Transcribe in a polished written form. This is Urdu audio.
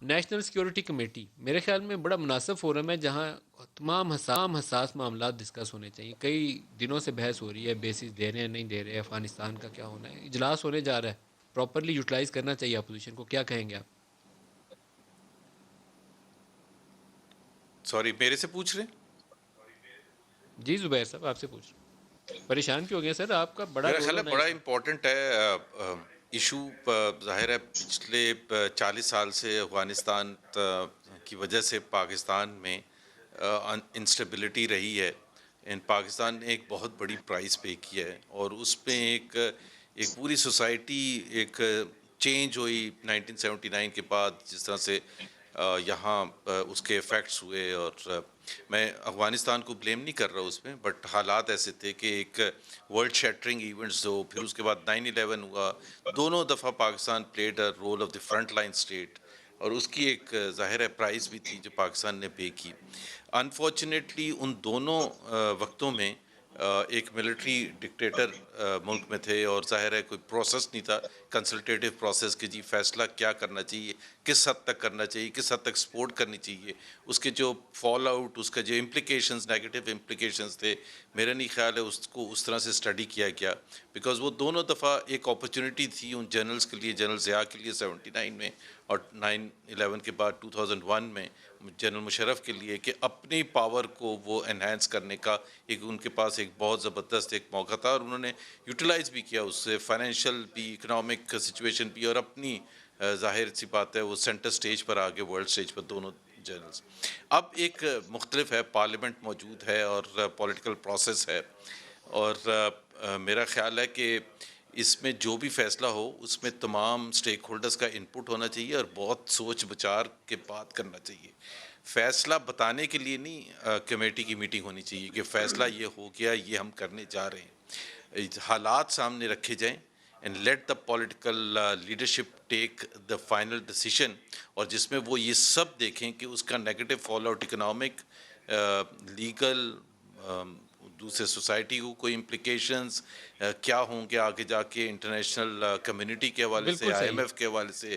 نیشنل سیکیورٹی کمیٹی میرے خیال میں بڑا مناسب فورم ہے جہاں تمام حساس معاملات ڈسکس ہونے چاہیے. کئی دنوں سے بحث ہو رہی ہے, بیسز دے رہے ہیں نہیں دے رہے, افغانستان کا کیا ہونا ہے, اجلاس ہونے جا رہا ہے, پراپرلی یوٹیلائز کرنا چاہیے اپوزیشن کو. کیا کہیں گے آپ؟ سوری میرے سے پوچھ رہے ہیں؟ جی زبیر صاحب آپ سے پوچھ رہا ہوں. پریشان کیوں ہو گئے سر؟ آپ کا بڑا میرا رول خیال ہے ہونا ہے بڑا اس میں. امپورٹنٹ ہے ایشو. ظاہر ہے پچھلے 40 سال سے افغانستان کی وجہ سے پاکستان میں انسٹیبلٹی رہی ہے. پاکستان نے ایک بہت بڑی پرائز پے کیا ہے اور اس پہ ایک پوری سوسائٹی ایک چینج ہوئی 1979 کے بعد جس طرح سے یہاں اس کے ایفیکٹس ہوئے. اور میں افغانستان کو بلیم نہیں کر رہا اس میں, بٹ حالات ایسے تھے کہ ایک ورلڈ شیٹرنگ ایونٹس ہو, پھر اس کے بعد 9/11 ہوا. دونوں دفعہ Pakistan played a role of the front line state, اور اس کی ایک ظاہر ہے پرائز بھی تھی جو پاکستان نے پے کی. انفارچونیٹلی ان دونوں وقتوں میں ایک ملٹری ڈکٹیٹر ملک میں تھے, اور ظاہر ہے کوئی پروسیس نہیں تھا, کنسلٹیٹیو پروسیس کہ جی فیصلہ کیا کرنا چاہیے, کس حد تک کرنا چاہیے, کس حد تک سپورٹ کرنی چاہیے. اس کے جو فال آؤٹ, اس کا جو امپلیکیشنز, نیگیٹو امپلیکیشنز تھے, میرا نہیں خیال ہے اس کو اس طرح سے اسٹڈی کیا گیا. بیکاز وہ دونوں دفعہ ایک اپرچونٹی تھی ان جنرلز کے لیے, جنرل ضیاء کے لیے 79 میں, اور 9/11 کے بعد 2001 میں جنرل مشرف کے لیے, کہ اپنی پاور کو وہ انہینس کرنے کا ایک ان کے پاس ایک بہت زبردست ایک موقع تھا, اور انہوں نے یوٹیلائز بھی کیا اس سے, فائنینشیل بھی, اکنامک سچویشن بھی, اور اپنی ظاہر سی بات ہے وہ سینٹر سٹیج پر آگے, ورلڈ سٹیج پر دونوں جنرلز. اب ایک مختلف ہے, پارلیمنٹ موجود ہے اور پولیٹیکل پروسیس ہے, اور میرا خیال ہے کہ اس میں جو بھی فیصلہ ہو اس میں تمام سٹیک ہولڈرز کا انپٹ ہونا چاہیے, اور بہت سوچ بچار کے بعد کرنا چاہیے. فیصلہ بتانے کے لیے نہیں کمیٹی کی میٹنگ ہونی چاہیے کہ فیصلہ یہ ہو گیا, یہ ہم کرنے جا رہے ہیں. حالات سامنے رکھے جائیں, and let the political leadership take the final decision, اور جس میں وہ یہ سب دیکھیں کہ اس کا negative fall out economic, legal, دوسرے سوسائٹی کو کوئی امپلیکیشنز کیا ہوں گے آگے جا کے, انٹرنیشنل کمیونٹی کے حوالے سے, بالکل صحیح. IMF کے حوالے سے,